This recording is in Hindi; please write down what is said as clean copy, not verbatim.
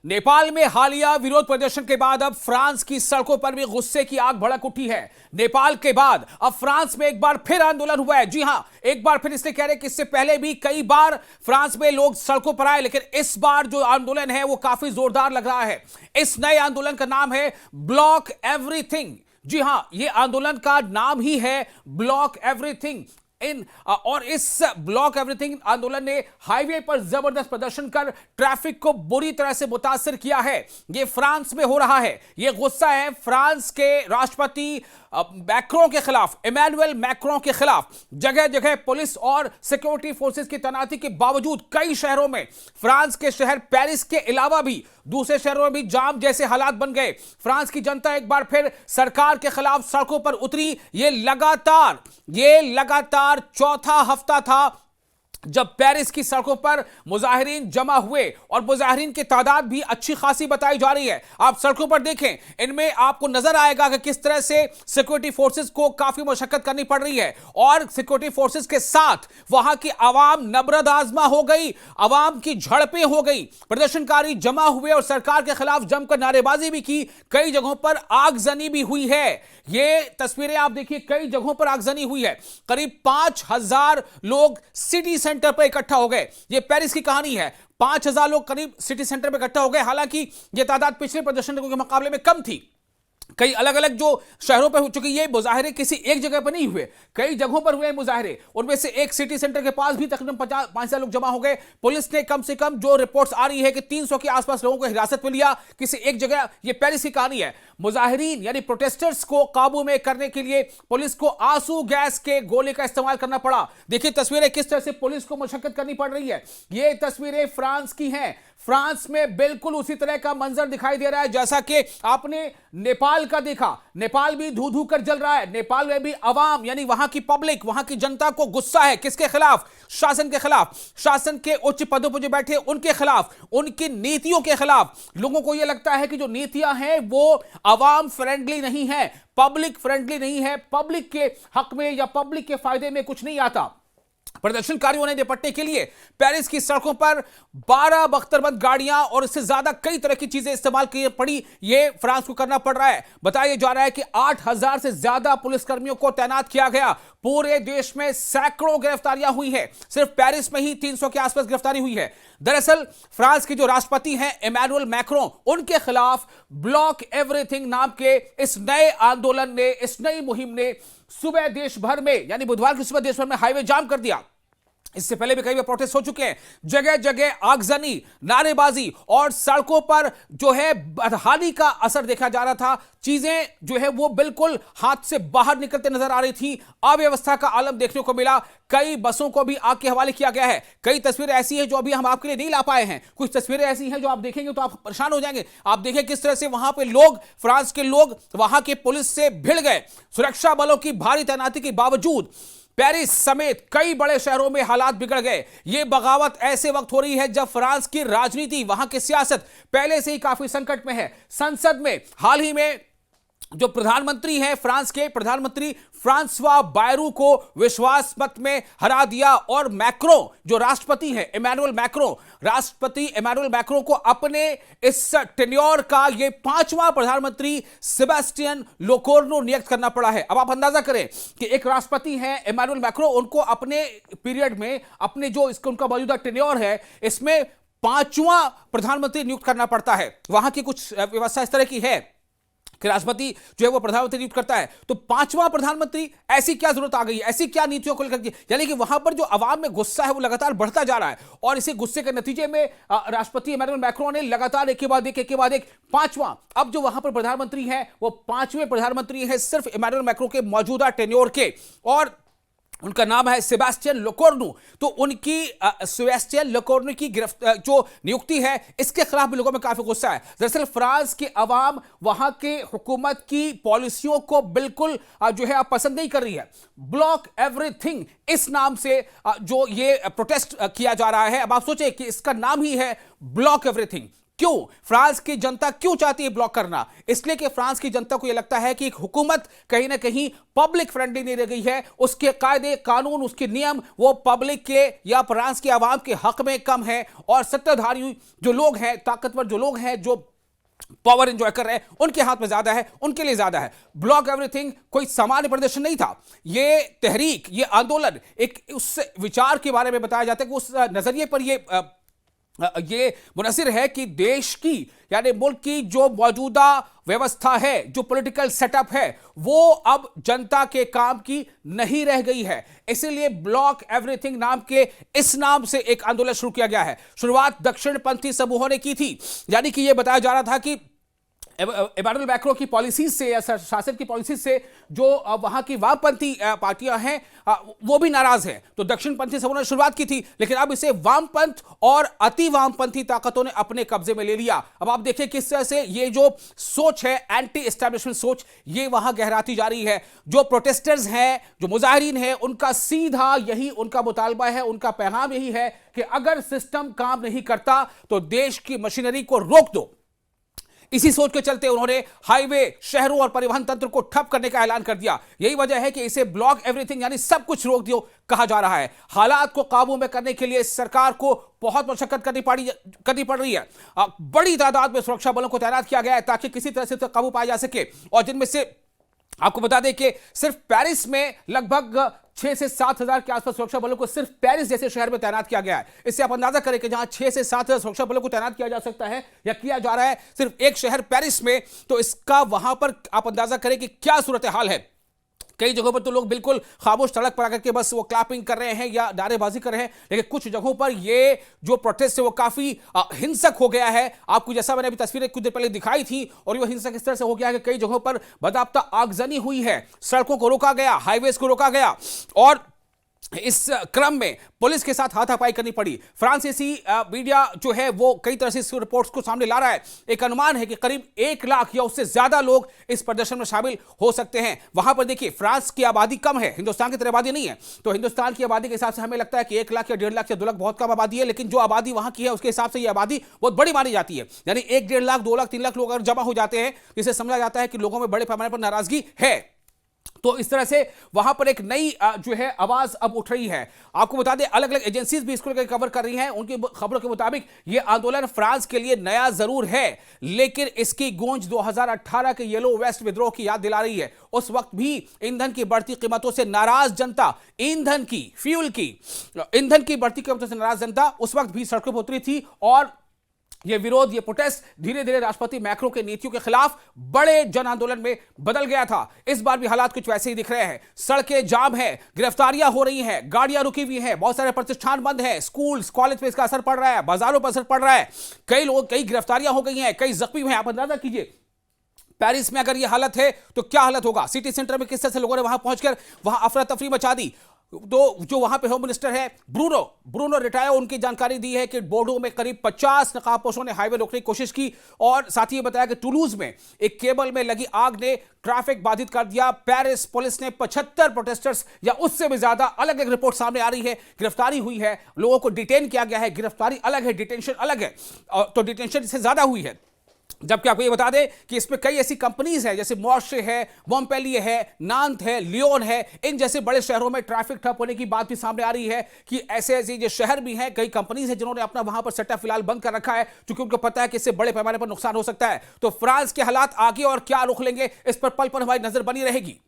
नेपाल में हालिया विरोध प्रदर्शन के बाद अब फ्रांस की सड़कों पर भी गुस्से की आग भड़क उठी है। नेपाल के बाद अब फ्रांस में एक बार फिर आंदोलन हुआ है। जी हां, एक बार फिर इसलिए कह रहे हैं कि इससे पहले भी कई बार फ्रांस में लोग सड़कों पर आए, लेकिन इस बार जो आंदोलन है वो काफी जोरदार लग रहा है। इस नए आंदोलन का नाम है ब्लॉक एवरीथिंग। जी हां, ये आंदोलन का नाम ही है ब्लॉक एवरीथिंग। और इस ब्लॉक एवरीथिंग आंदोलन ने हाईवे पर जबरदस्त प्रदर्शन कर ट्रैफिक को बुरी तरह से मुतासर किया है। यह फ्रांस में हो रहा है। यह गुस्सा है फ्रांस के राष्ट्रपति मैक्रों के खिलाफ, इमैनुअल मैक्रों के खिलाफ। जगह जगह पुलिस और सिक्योरिटी फोर्सेस की तैनाती के बावजूद कई शहरों में, फ्रांस के शहर पेरिस के अलावा भी दूसरे शहरों में भी जाम जैसे हालात बन गए। फ्रांस की जनता एक बार फिर सरकार के खिलाफ सड़कों पर उतरी। ये लगातार चौथा हफ्ता था जब पेरिस की सड़कों पर मुजाहिरीन जमा हुए, और मुजाहिरीन की तादाद भी अच्छी खासी बताई जा रही है। आप सड़कों पर देखें, इनमें आपको नजर आएगा कि किस तरह से सिक्योरिटी फोर्सेस को काफी मशक्कत करनी पड़ रही है, और सिक्योरिटी फोर्सेस के साथ वहां की आवाम नबरद आजमा हो गई, आवाम की झड़पें हो गई, प्रदर्शनकारी जमा हुए और सरकार के खिलाफ जमकर नारेबाजी भी की। कई जगहों पर आगजनी भी हुई है। ये तस्वीरें आप देखिए, कई जगहों पर आगजनी हुई है। करीब 5000 लोग सिटी सेंटर पर इकट्ठा हो गए। ये पेरिस की कहानी है। 5000 लोग करीब सिटी सेंटर में इकट्ठा हो गए। हालांकि यह तादाद पिछले प्रदर्शनों के मुकाबले में कम थी। कई अलग अलग जो शहरों पर हो चुकी, ये मुजाहिरे किसी एक जगह पर नहीं हुए, कई जगहों पर हुए मुजाहिरे। उनमें से एक सिटी सेंटर के पास भी तकरीबन 5,000 लोग जमा हो गए। पुलिस ने कम से कम जो रिपोर्ट्स आ रही है कि 300 के आसपास लोगों को हिरासत में लिया किसी एक जगह। ये पेरिस की कहानी है। मुजाहिरीन यानी प्रोटेस्टर्स को काबू में करने के लिए पुलिस को आंसू गैस के गोले का इस्तेमाल करना पड़ा। देखिए तस्वीरें किस तरह से पुलिस को मशक्कत करनी पड़ रही है। ये तस्वीरें फ्रांस की हैं। फ्रांस में बिल्कुल उसी तरह का मंजर दिखाई दे रहा है जैसा कि आपने नेपाल का देखा। नेपाल भी धू धू कर जल रहा है। नेपाल में भी अवाम यानी वहां की पब्लिक, वहां की जनता को गुस्सा है। किसके खिलाफ? शासन के खिलाफ, शासन के उच्च पदों पर जो बैठे उनके खिलाफ, उनकी नीतियों के खिलाफ। लोगों को यह लगता है कि जो नीतियां हैं वो अवाम फ्रेंडली नहीं है, पब्लिक फ्रेंडली नहीं है, पब्लिक के हक में या पब्लिक के फायदे में कुछ नहीं आता। प्रदर्शनकारियों ने निपटने के लिए पेरिस की सड़कों पर 12 बख्तरबंद गाड़ियां और इससे ज्यादा कई तरह की चीजें इस्तेमाल की पड़ी। यह फ्रांस को करना पड़ रहा है। बताया जा रहा है कि 8000 से ज्यादा पुलिसकर्मियों को तैनात किया गया। पूरे देश में सैकड़ों गिरफ्तारियां हुई है। सिर्फ पेरिस में ही 300 के आसपास गिरफ्तारी हुई है। दरअसल फ्रांस के जो राष्ट्रपति हैं इमैनुअल मैक्रों, उनके खिलाफ ब्लॉक एवरीथिंग नाम के इस नए आंदोलन ने, इस नई मुहिम ने सुबह देश भर में यानी बुधवार की सुबह देश भर में हाईवे जाम कर दिया। इससे पहले भी कई बार प्रोटेस्ट हो चुके हैं। जगह जगह आगजनी, नारेबाजी और सड़कों पर जो है बदहाली का असर देखा जा रहा था। चीजें जो है वो बिल्कुल हाथ से बाहर निकलते नजर आ रही थी। अव्यवस्था का आलम देखने को मिला। कई बसों को भी आग के हवाले किया गया है। कई तस्वीरें ऐसी हैं जो अभी हम आपके लिए नहीं ला पाए हैं। कुछ तस्वीरें ऐसी हैं जो आप देखेंगे तो आप परेशान हो जाएंगे। आप देखें किस तरह से वहां पे लोग, फ्रांस के लोग वहां के पुलिस से भिड़ गए। सुरक्षा बलों की भारी तैनाती के बावजूद पेरिस समेत कई बड़े शहरों में हालात बिगड़ गए। यह बगावत ऐसे वक्त हो रही है जब फ्रांस की राजनीति, वहां की सियासत पहले से ही काफी संकट में है। संसद में हाल ही में जो प्रधानमंत्री हैं, फ्रांस के प्रधानमंत्री फ्रांसवा बायरू को विश्वास मत में हरा दिया, और मैक्रों जो राष्ट्रपति हैं, राष्ट्रपति इमैनुअल मैक्रों को अपने इस टेन्योर का ये 5वां प्रधानमंत्री सेबेस्टियन लोकोर्नो नियुक्त करना पड़ा है। अब आप अंदाजा करें कि एक राष्ट्रपति हैं इमैनुअल मैक्रों, उनको अपने पीरियड में, अपने जो इसका उनका मौजूदा टेन्योर है, इसमें 5वां प्रधानमंत्री नियुक्त करना पड़ता है। वहां की कुछ व्यवस्था इस तरह की है कि राष्ट्रपति जो है वो प्रधानमंत्री नियुक्त करता है। तो 5वां प्रधानमंत्री, ऐसी क्या जरूरत आ गई, ऐसी क्या नीतियों को लेकर? यानी कि वहां पर जो अवाम में गुस्सा है वो लगातार बढ़ता जा रहा है, और इसी गुस्से के नतीजे में राष्ट्रपति इमैनुअल मैक्रों ने लगातार एक के बाद एक 5वां, अब जो वहां पर प्रधानमंत्री है वो 5वें प्रधानमंत्री है सिर्फ इमैनुअल मैक्रों के मौजूदा टेन्योर के, और उनका नाम है सेबेस्टियन लोकोर्नो। तो उनकी सेबेस्टियन लोकोर्नो की जो नियुक्ति है, इसके खिलाफ भी लोगों में काफी गुस्सा है। दरअसल फ्रांस की आवाम वहां के हुकूमत की पॉलिसियों को बिल्कुल जो है पसंद नहीं कर रही है। ब्लॉक एवरीथिंग इस नाम से जो ये प्रोटेस्ट किया जा रहा है। अब आप सोचें कि इसका नाम ही है ब्लॉक एवरीथिंग। क्यों फ्रांस की जनता क्यों चाहती है ब्लॉक करना? इसलिए कि फ्रांस की जनता को यह लगता है कि एक हुकूमत कहीं ना कहीं पब्लिक फ्रेंडली नहीं रह गई है, उसके कायदे कानून उसके नियम वो पब्लिक के या फ्रांस के आवाम के हक में कम है, और सत्ताधारी जो लोग हैं, ताकतवर जो लोग हैं, जो पावर एंजॉय कर रहे हैं, उनके हाथ में ज्यादा है, उनके लिए ज्यादा है। ब्लॉक एवरीथिंग कोई सामान्य प्रदर्शन नहीं था, ये तहरीक, ये आंदोलन एक उस विचार के बारे में बताया जाता है कि उस नजरिए पर ये मुनसिर है कि देश की यानी मुल्क की जो मौजूदा व्यवस्था है, जो पॉलिटिकल सेटअप है, वो अब जनता के काम की नहीं रह गई है। इसीलिए ब्लॉक एवरीथिंग नाम के इस नाम से एक आंदोलन शुरू किया गया है। शुरुआत दक्षिणपंथी समूहों ने की थी, यानी कि यह बताया जा रहा था कि इमैनुअल मैक्रों की पॉलिसीज से या शासन की पॉलिसीज से जो वहां की वामपंथी पार्टियां हैं वो भी नाराज हैं, तो दक्षिणपंथी समूहों ने शुरुआत की थी, लेकिन अब इसे वामपंथ और अति वामपंथी ताकतों ने अपने कब्जे में ले लिया। अब आप देखिए किस तरह से ये जो सोच है, एंटी एस्टैब्लिशमेंट सोच, ये वहां गहराती जा रही है। जो प्रोटेस्टर्स हैं, जो मुजाहिरीन हैं, उनका सीधा यही उनका मुतालबा है, उनका पैगाम यही है कि अगर सिस्टम काम नहीं करता तो देश की मशीनरी को रोक दो। इसी सोच के चलते उन्होंने हाईवे, शहरों और परिवहन तंत्र को ठप करने का ऐलान कर दिया। यही वजह है कि इसे ब्लॉक एवरीथिंग यानी सब कुछ रोक दियो कहा जा रहा है। हालात को काबू में करने के लिए सरकार को बहुत मशक्कत करनी पड़ रही है। बड़ी तादाद में सुरक्षा बलों को तैनात किया गया है ताकि किसी तरह से तो काबू पाया जा सके, और जिनमें से आपको बता दें कि सिर्फ पेरिस में लगभग 6 से 7 हजार के आसपास सुरक्षा बलों को सिर्फ पेरिस जैसे शहर में तैनात किया गया है। इससे आप अंदाजा करें कि जहां 6 से 7 हजार सुरक्षा बलों को तैनात किया जा सकता है या किया जा रहा है सिर्फ एक शहर पेरिस में, तो इसका वहां पर आप अंदाजा करें कि क्या सूरत हाल है। कई जगहों पर तो लोग बिल्कुल खामोश सड़क पर आकर के बस वो क्लैपिंग कर रहे हैं या नारेबाजी कर रहे हैं, लेकिन कुछ जगहों पर ये जो प्रोटेस्ट है वो काफी हिंसक हो गया है। आपको जैसा मैंने अभी तस्वीरें कुछ देर पहले दिखाई थी, और वो हिंसक इस तरह से हो गया है कि कई जगहों पर बाकायदा आगजनी हुई है, सड़कों को रोका गया, हाईवेज को रोका गया, और इस क्रम में पुलिस के साथ हाथापाई करनी पड़ी। फ्रांसीसी मीडिया जो है वो कई तरह से इस रिपोर्ट्स को सामने ला रहा है। एक अनुमान है कि करीब 1 लाख या उससे ज्यादा लोग इस प्रदर्शन में शामिल हो सकते हैं। वहां पर देखिए फ्रांस की आबादी कम है, हिंदुस्तान की तरह आबादी नहीं है, तो हिंदुस्तान की आबादी के हिसाब से हमें लगता है कि 1 लाख या 1.5 लाख या 2 लाख बहुत कम आबादी है, लेकिन जो आबादी वहां की है उसके हिसाब से यह आबादी बहुत बड़ी मानी जाती है। यानी 1-1.5 लाख, 2 लाख, 3 लाख लोग अगर जमा हो जाते हैं, जिसे समझा जाता है कि लोगों में बड़े पैमाने पर नाराजगी है। तो इस तरह से वहां पर एक नई जो है आवाज अब उठ रही है। आपको बता दें अलग अलग एजेंसीज भी इसको कवर कर रही हैं। उनकी खबरों के मुताबिक यह आंदोलन फ्रांस के लिए नया जरूर है, लेकिन इसकी गूंज 2018 के येलो वेस्ट विद्रोह की याद दिला रही है। उस वक्त भी ईंधन की बढ़ती कीमतों से नाराज जनता, ईंधन की बढ़ती कीमतों से नाराज जनता उस वक्त भी सड़कों पर उतरी थी, और ये विरोध, ये प्रोटेस्ट धीरे धीरे राष्ट्रपति मैक्रो के नीतियों के खिलाफ बड़े जन आंदोलन में बदल गया था। इस बार भी हालात कुछ वैसे ही दिख रहे हैं। सड़कें जाम है, गिरफ्तारियां हो रही हैं, गाड़ियां रुकी हुई हैं, बहुत सारे प्रतिष्ठान बंद हैं, स्कूल कॉलेज पे इसका असर पड़ रहा है, बाजारों पर असर पड़ रहा है, कई गिरफ्तारियां हो गई हैं, कई जख्मी हुए हैं। आप अंदाजा कीजिए पेरिस में अगर यह हालत है तो क्या हालत होगा। सिटी सेंटर में किस तरह से लोगों ने वहां पहुंचकर वहां अफरा तफरी मचा दी। तो जो वहां पे होम मिनिस्टर है ब्रूनो रिटायो, उनकी जानकारी दी है कि बोर्डो में करीब 50 नकाबपोशों ने हाईवे रोकने की कोशिश की, और साथ ही बताया कि टुलूज में एक केबल में लगी आग ने ट्रैफिक बाधित कर दिया। पेरिस पुलिस ने 75 प्रोटेस्टर्स या उससे भी ज्यादा, अलग अलग रिपोर्ट सामने आ रही है, गिरफ्तारी हुई है, लोगों को डिटेन किया गया है। गिरफ्तारी अलग है, डिटेंशन अलग है, तो डिटेंशन इससे ज्यादा हुई है। जबकि आपको ये बता दें कि इसमें कई ऐसी कंपनीज हैं जैसे मॉर्शे है, मॉम्पेलिए है, नांत है, लियोन है, इन जैसे बड़े शहरों में ट्रैफिक ठप होने की बात भी सामने आ रही है कि ऐसे जो शहर भी हैं, कई कंपनीज हैं जिन्होंने अपना वहां पर सेटअप फिलहाल बंद कर रखा है, क्योंकि उनको पता है कि इससे बड़े पैमाने पर नुकसान हो सकता है। तो फ्रांस के हालात आगे और क्या रुख लेंगे, इस पर पल पर हमारी नजर बनी रहेगी।